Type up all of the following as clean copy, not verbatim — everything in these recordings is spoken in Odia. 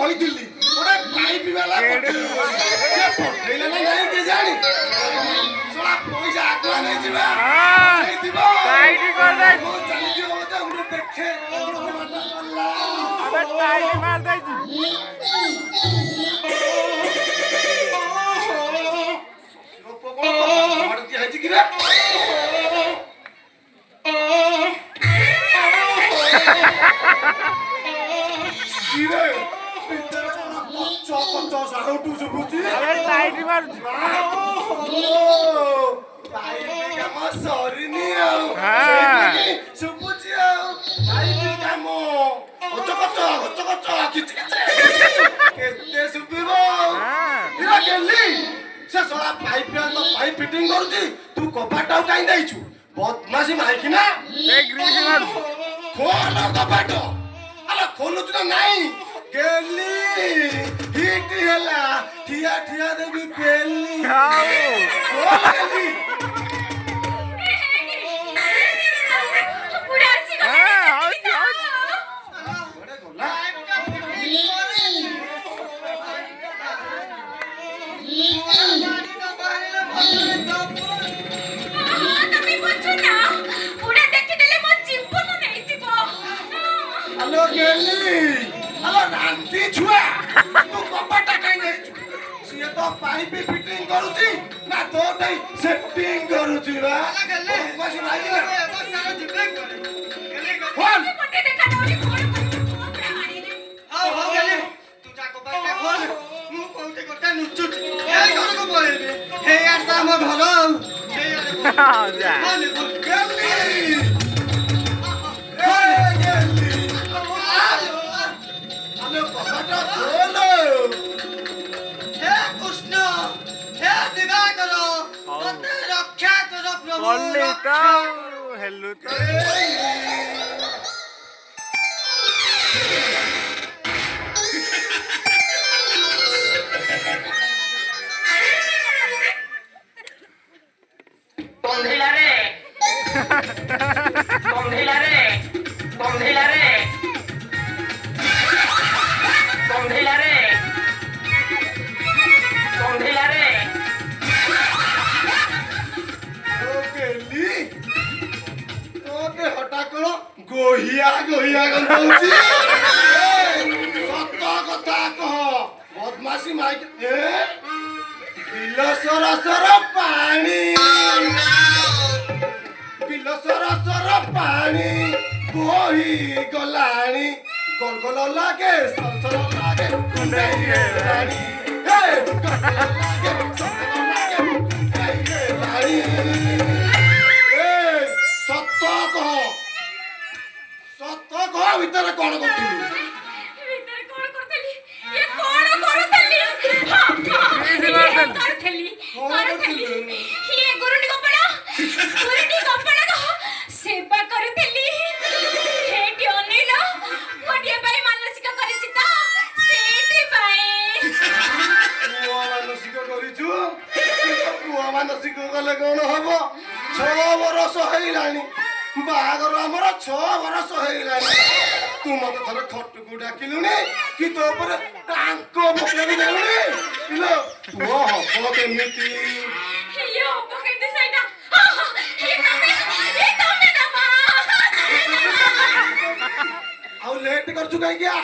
କହିଥିଲି ଗୋଟେ ପାଇପ୍ ବାଲା ସେ ପଠେଇଲେ ନା ନାହିଁ କେଜାଣି ଶଳା ପଇସା ଆଗୁଆ ନେଇଯିବା ନେଇଥିବ ଟାଇଟ୍ କରିଦେଇଛି ମୁଁ ଚାଲିଯିବ ବୋଧେ ମୁଁ ଦେଖେ अबे टाइट मार देची अबे टाइट मार सरीनी शुभुची काम केते शुभिब से सला पाइप पाइप फिटिंग करूची तू कपाट काई देइछु बदमाशी माइकी ना से ग्रीस मार खोल कपाट अला खोलुच ना नाही गेली हिट हेला ठिया ठिया देबी पेली खोल गेली पाइप फिटिंग करूची ना तो नहीं सेटिंग करूची बा मसी लागी ना खोल पटे देखा नोली खोल पूरा मारी ने आओ हो गेली तू जा कपाट खोल मु कोउटे कोटा नुचुट ए घर को बोलेबे हे यार ता हम घर हे यार जा खोल गेली ए गेली आलो कपाट खोल Polita, hello to. Tondila re. Tondila re. Tondila re. Tondila re. Tondila re. Gohiya Gohiya गंदौची सत्ता कथा कह बदमाशी माइक ए बिलसर सर पानी बोही गलाणी गलगल लागे सलसल लागे कुंडई रानी ए गलगल लागे सलसल लागे कुंडई रानी ए सत्ता कह सत्ता कह भीतर कौन करथुलु भीतर कौन करथली ये कौन करथली करथली ये गुरुनी कपड़ा को सेवा करथली हेटी ओनिला मोटिया भाई मानसिक करिछि त सेति भाई पुआ मानसिक करिछु पुआ मानसिक कले कोन हबो 6 वर्ष हेइलानी बागर हमर 6 वर्ष हेइलानी तू मते थरे खटकु डाकिलुनी कि तो पर टांको पकेबी देउनी इलो पुआ हबो केमिति यो हबो केते सैटा ये तमे ना मा आउ लेट करछु काई गया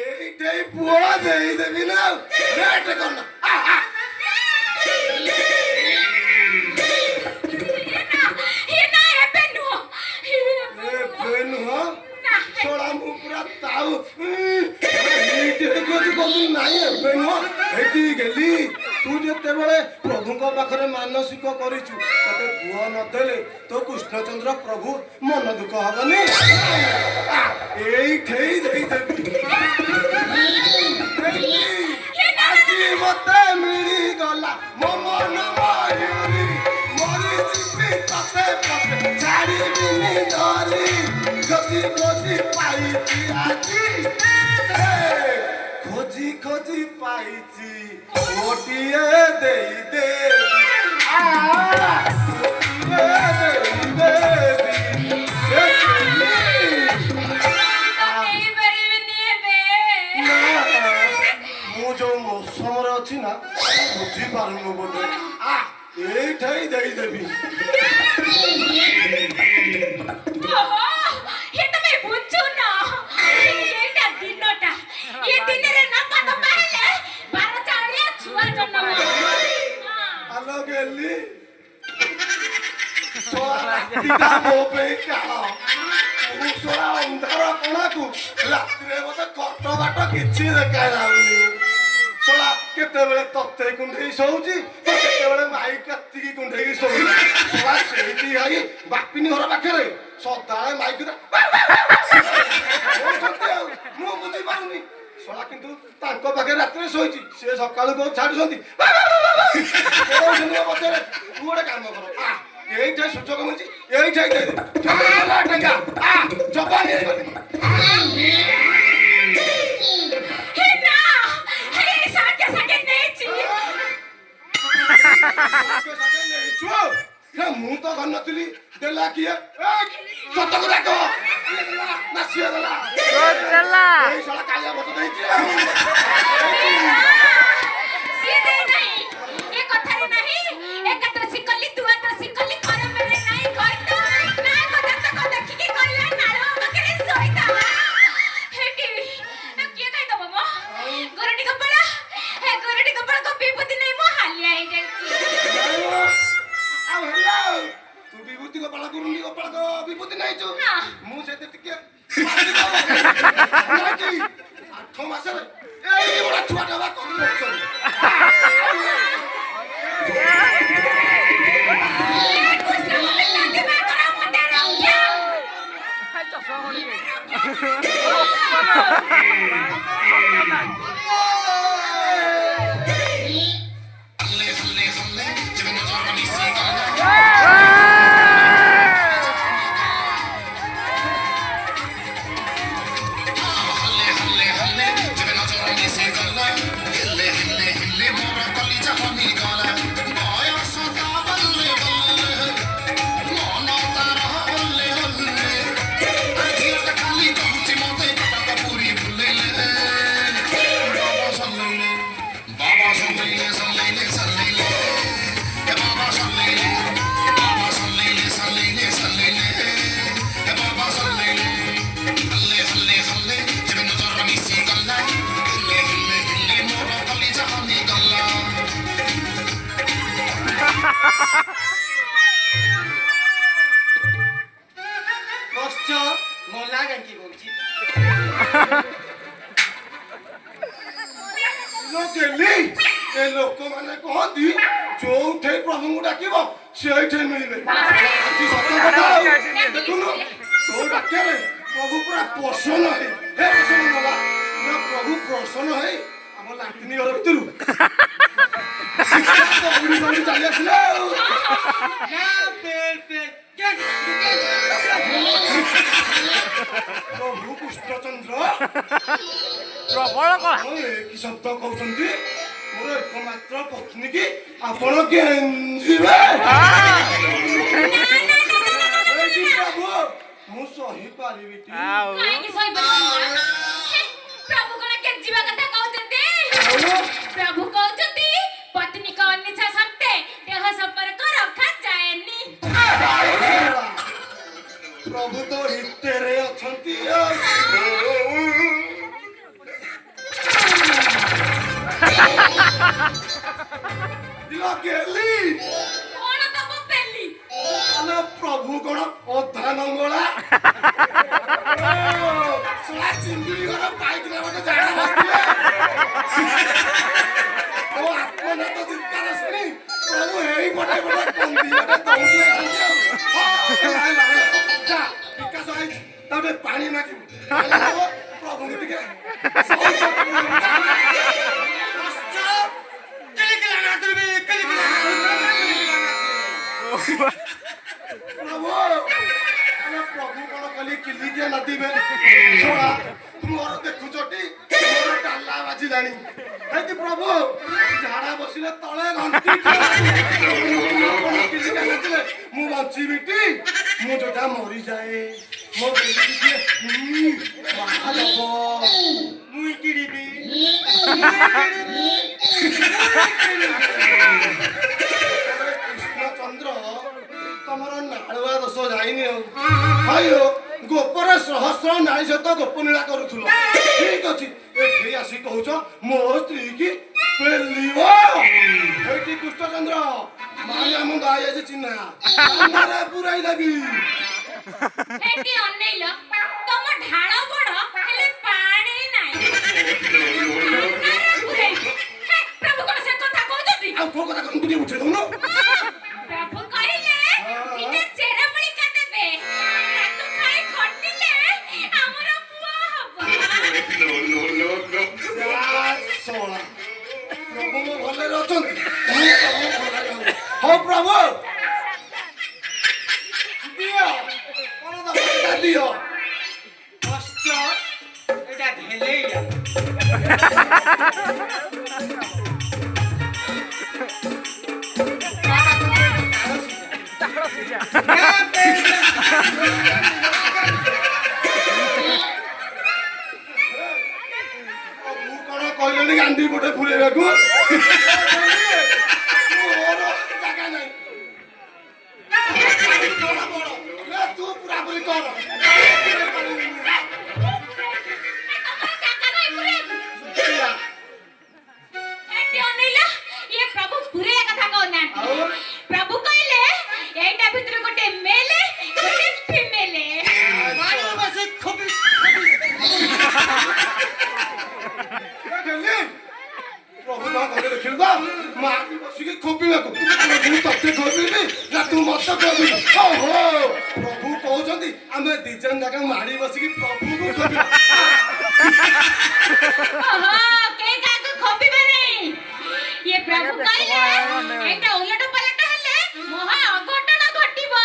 एई पुआ देई देबी ना लेट करना सोड़ा मु पूरा ताऊ नीट हे कोची कोची नाही बेनो हेटी गेली तू जते बेले प्रभु को पाखरे मानसिक करिछु तते पुआ न देले तो कृष्णचंद्र प्रभु मन दुख हबनी एई ठेई देई देबी आजी मते मिली गला मो मन मायूरी मरी चिपी तते पते छाड़ी बिनी डोली खोजी खोजी पाइची आजी खोजी खोजी पाइची ओटिए देई दे ମୋ ପାଇଁ କାଳ ମୁଁ ଶଳା ଅନ୍ଧାର କଣାକୁ ରାତିରେ ମତେ କଟ ବାଟ କିଛି ଦେଖାଯାଉନି ଶଳା କେତେବେଳେ ତତେ କୁଣ୍ଢେଇ ଶୋଉଛି ତ କେତେବେଳେ ମାଇ କାତିକି କୁଣ୍ଢେଇକି ଶୋଉଛି ଶଳା ସେଇଠି ଭାଇ ବାପିନୀ ଘର ପାଖରେ ସଦାବେଳେ ମାଇକି ମୁଁ ବୁଝିପାରୁନି ଶଳା କିନ୍ତୁ ତାଙ୍କ ପାଖରେ ରାତିରେ ଶୋଇଛି ସେ ସକାଳୁ କୋଉ ଛାଡୁଛନ୍ତି ପଛରେ ତୁ ଗୋଟେ କାମ କର এইটাই সুযোগ মিলছি এইটাই দে টাকা জবানি हे ना हे साके साके नेची ମୁଁ ତ କରିନଥିଲି ଦେଲା କିଏ ସତକୁ ଡାକ ନା ସିଏ ଦେଲା ଏଇ ଶଳା କାଳିଆ ମତ ଦେଇଛି ସିଏ ଦେଇ ନାହିଁ ଏ କଥାରେ ନାହିଁ ଏକା ତ ଶିକଲି ଦୁଆ ତ ଶିକଲି ଘର ମେରେ ନାହିଁ କହିତ ନା କଥା ତ ଦେଖିକି କହିଲା ନାଳ ପାଖରେ ଶୋଇତା ହେଟି କିଏ କାଇ ଦବ ମୋ ଗରଟି କପଡ ହେ ଗରଟି କପଡ କ ବିପତ୍ତି ନାହିଁ ମୋ ହାଲିଆ ହେଇ ଯାଇଛି ଆଉ ହେଲା ତୁ ବିଭୂତି ଗୋପାଳ ଗୁରୁଣ୍ଡି ଗୋପାଳ ବିଭୂତି ନାଇଛୁ ମୁଁ ସେତେ ଟିକେ 8 ମାସରେ ଏଇ ବଡ ଛୁଆଟା ବା କଣ କରୁଛନ୍ତି ଲୋକମାନେ କହନ୍ତି ଯୋଉଠି ପ୍ରଭୁଙ୍କୁ ଡାକିବ ସେଇଠି ମିଳିବେ ଦେଖୁନୁ ତୋ ଡାକିବାରେ ପ୍ରଭୁ ପୁରା ପ୍ରସନ୍ନ ହେଇ ପ୍ରଭୁ ପ୍ରସନ୍ନ ହେଇ ଆମ ଲାଟିନୀ ଘର ଭିତରୁ ଚାଲି ଆସିଲେ ପ୍ରଭୁ କୃଷ୍ଣଚନ୍ଦ୍ର ପ୍ରବଳ କଳା କି ଶବ୍ଦ କହୁଛନ୍ତି ମୋର ଏକମାତ୍ର ପତ୍ନୀ କି ଆପଣ କେଞ୍ଜିବେ ପ୍ରଭୁ ମୁଁ ସହିପାରିବି କାହିଁକି ସହିପାରିବି ପ୍ରଭୁ କଣ କେଞ୍ଜିବା କଥା କହୁଛନ୍ତି ପ୍ରଭୁ କହୁଛନ୍ତି ପତ୍ନୀଙ୍କ ଅନିଚ୍ଛା ସତ୍ତ୍ୱେ ଦେହ ସମ୍ପର୍କ ରଖାଯାଏନି ପ୍ରଭୁ ତ ହିତେରେ ଅଛନ୍ତି କଣ ତମ ପେଲି ପ୍ରଭୁ କଣ ଅଧା ନଙ୍ଗଳା ଚିଙ୍ଗୁଡି ଘର ପାଇକିନା ଗୋଟେ ଜାଗା ବସିଥିଲେ ଓ ଆତ୍ମନାଥ ଚିତ୍କାର ଶୁଣି ପ୍ରଭୁ ଏଇ ପଟେ ପଟେ କନ୍ଦି ଗୋଟେ ଦୌଡ଼ି ବିକାଶ ହେଇଛି ତାପରେ ପାଣି ମାଗିବୁ ପ୍ରଭୁଙ୍କୁ ଟିକେ ପ୍ରଭୁ କଣ କଲି କିଲିକିଆ ନଦିବେ ମୋର ଦେଖୁଛଟି ମୋର ଡାଲା ବାଜିଲାଣି ହେଇକି ପ୍ରଭୁ ଝାଡା ବସିଲେ ତଳେ ଘଣ୍ଟି କିଲିକିଆ ନଦିଲେ ମୁଁ ବଞ୍ଚିବିଟି ମୁଁ ଯୋଉଟା ମରିଯାଏ ମୋ ମୁଇଁ କିଣିବି କୃଷ୍ଣଚନ୍ଦ୍ର ତମର ନାଳୁଆ ଦୋଷ ଯାଇନି ଆଉ ଭାଇ ଗୋପରେ ସହସ୍ର ନାରୀ ସହିତ ଗୋପନୀଳା କରୁଥିଲ ଠିକ ଅଛି ଏଠି ଆସି କହୁଛ ମୋ ସ୍ତ୍ରୀ କି ପେଲିବ ଏଇଠି କୃଷ୍ଣଚନ୍ଦ୍ର ମାଳିଆ ମୁଣ୍ଡ ଆଇଛି ଚିହ୍ନା ପୁରାଇ ଦେବି ହେଟି ଅନେଇଲ ତମ ଢାଳ ବଡ ହେଲେ ପାଣି ନାହିଁ ପ୍ରଭୁ କଣ ସେ କଥା କହୁଛନ୍ତି ଆଉ କୋଉ କଥା କହୁଛୁ ଟିକେ ଉଠେଇ ଦଉନୁ ପ୍ରଭୁ କହିଲେ ଟିକେ ଚେରମୂଳିକା ଦେବେ ତାକୁ ଖାଇ ଖଟିଲେ ଆମର ପୁଅ ହବ ଶଳା ପ୍ରଭୁ ମୋ ଭଲରେ ଅଛନ୍ତି ମୁଁ ପ୍ରଭୁ ଭଲରେ ଅଛି। ହଉ ପ୍ରଭୁ ଦିଅ କଣ ଦବା ଦିଅ କଷ୍ଟ এটা ঢেলেই গেল ମୁଁ କଣ କହିଲେଣି ଗାଣ୍ଡି ପଟେ ପୁରେଇବାକୁ ମୋର ଜାଗା ନାହିଁ ବଡ ବଡ ତୁ ପୁରା ପୁରି କର प्रभु कहले एटा भीतर गोटे मेले गोटे फीमेले ପ୍ରଭୁ ମା ଘରେ ଦେଖିଲୁ ତ ମା ବସିକି ଖୋପିବାକୁ ମୁଁ ତତେ ଖୋପିବି ନା ତୁ ମତେ ଖୋପିବୁ ଓହୋ ପ୍ରଭୁ କହୁଛନ୍ତି ଆମେ ଦି ଜଣ ଯାକ ମାଡ଼ି ବସିକି ପ୍ରଭୁକୁ ଖୋପିବା ओहो के काको खोपिबे नहीं ये प्रभु कहले एटा उलट पलट हेले महा अघटन घटिबो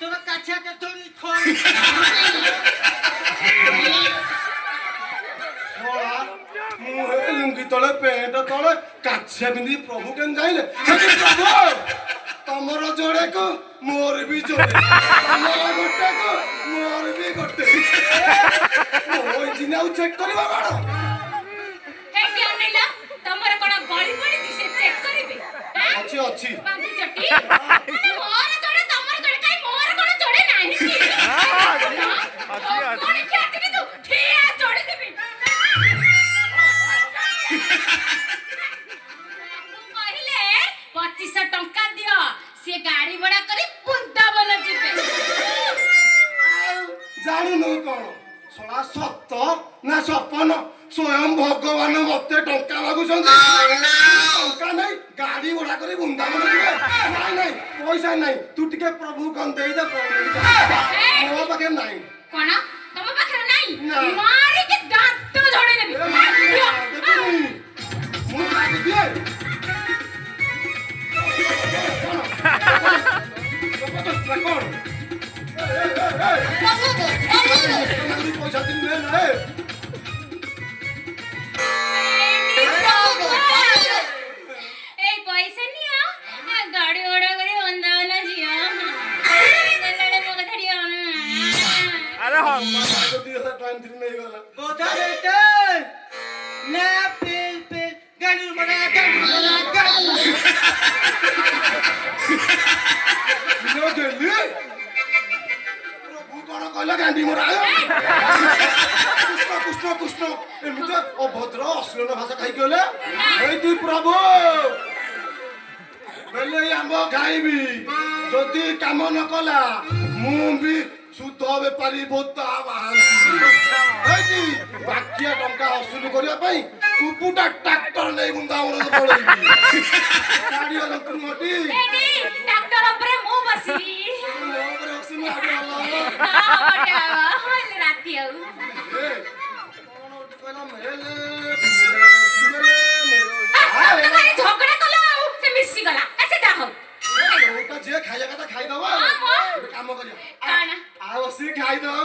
তোরা কাছাকে তোরি খোল ଶଳା ମୁଁ ହେ ଲୁଙ୍ଗି ତଳେ ପେଣ୍ଟ ତଳେ କାଛିଆ ପିନ୍ଧି ପ୍ରଭୁ କେମିତି ଯାଇଲେ ପ୍ରଭୁ ତମର ଯୋଡ଼େକୁ ମୋର ବି ଯୋଡ଼େ ତମର ଗୋଟେକୁ ମୋର ବି ଗୋଟେ ମୋ ଇଞ୍ଜିନ ଆଉ ଚେକ୍ କରିବା କଣ हेटी अनिला तमर कोन गଳି पड़ी से चेक करिवे ଅଛି ଅଛି बांधी चटी अरे मोर जोड़े तमर जोड़े काई मोर कोन जोड़े नाही की कोन ख्याति तू ठिया जोड़े देबी କହିଲେ 2500 ଟଙ୍କା ଦିଅ ସେ ଗାଡି ଭଡା କରି ବୃନ୍ଦାବନ ଯିବେ ଜାଣୁନୁ କଣ ଶଳା ସତ ନା ସପନ ସ୍ୱୟଂ ଭଗବାନ ମତେ ଟଙ୍କା ମାଗୁଛନ୍ତି ଟଙ୍କା ନାହିଁ ଗାଡି ଭଡା କରି ବୃନ୍ଦାବନ ଯିବେ ନାଇଁ ନାଇଁ ପଇସା ନାହିଁ ତୁ ଟିକେ ପ୍ରଭୁ କଣ ଦେଇଦେ ପ୍ରଭୁ ମୋ ପାଖରେ ନାହିଁ କଣ ତମ ପାଖରେ ନାହିଁ ନା। ମାରି କି ଦାନ୍ତ ଝଡେଇ ଦେବି ମୁଁ କାଟି ଦିଏ କଣ ପଇସା ଦିନ ନେ এই পয়সা নিও গাড়ি ভড়া করে বৃন্দাবন জিও গলালে মগ ধরিও আরে হ 2023 নেইগলা বোধা বেটা না পেল পেল গাড়ির মনে নো দেলি প্রভু কোন কইলা গান্ডি মোরা কৃষ্ণ কৃষ্ণ কৃষ্ণ এমনি অভদ্র অশ্লীল ভাষা খাই গলে এই তুই প্রভু বলে আম্ব খাইবি যদি কাম ন কলা মু বি সুদ বেপারী বহুত বাহান্তি বাকিয়া টঙ্কা অসুল করিয়া পাই কুকুটা ট্রাক্টর নেই বৃন্দাবন পড়েবি গাড়ি মোটি এডি ডাক্তার উপরে মু বসিবি হল রাতি আউ ঝগড়া কলা আউ সে মিশি গলা এসে দাও যে খাইয়া কথা খাইদব কাম করিয়া কানা ଆଉ ବସିକି ଖାଇଦବ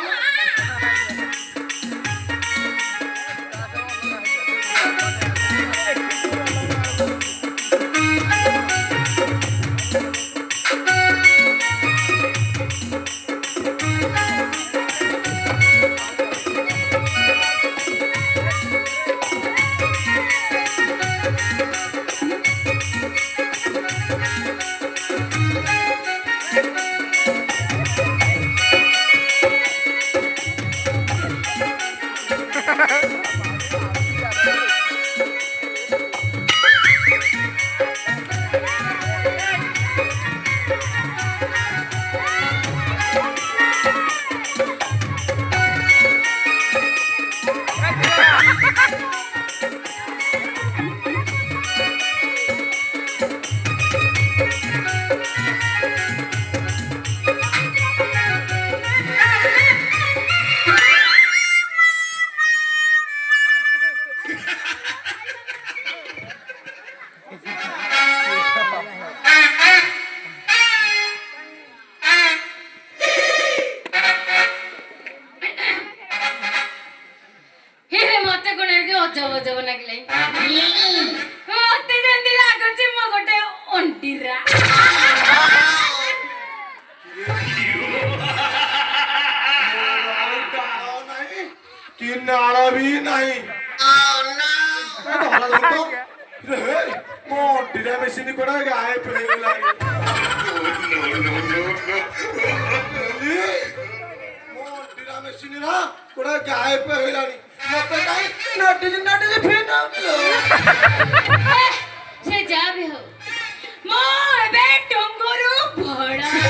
ଅଜବ ଅଜବ ଲାଗିଲାଣି ମତେ ଯେମିତି ଲାଗୁଛି ମୁଁ ଗୋଟେ ଅଣ୍ଡିରା कि नाल भी नहीं मोटीरा मेसिन कोड़ा गाय पे मोटीरा मेसिन ना कोड़ा गाय पे हिलानी मते काई नटी फिर ସେ ଯାହା ବି ହଉ ମୁଁ ଏବେ ଟଙ୍ଗରୁ ଭଡ଼ା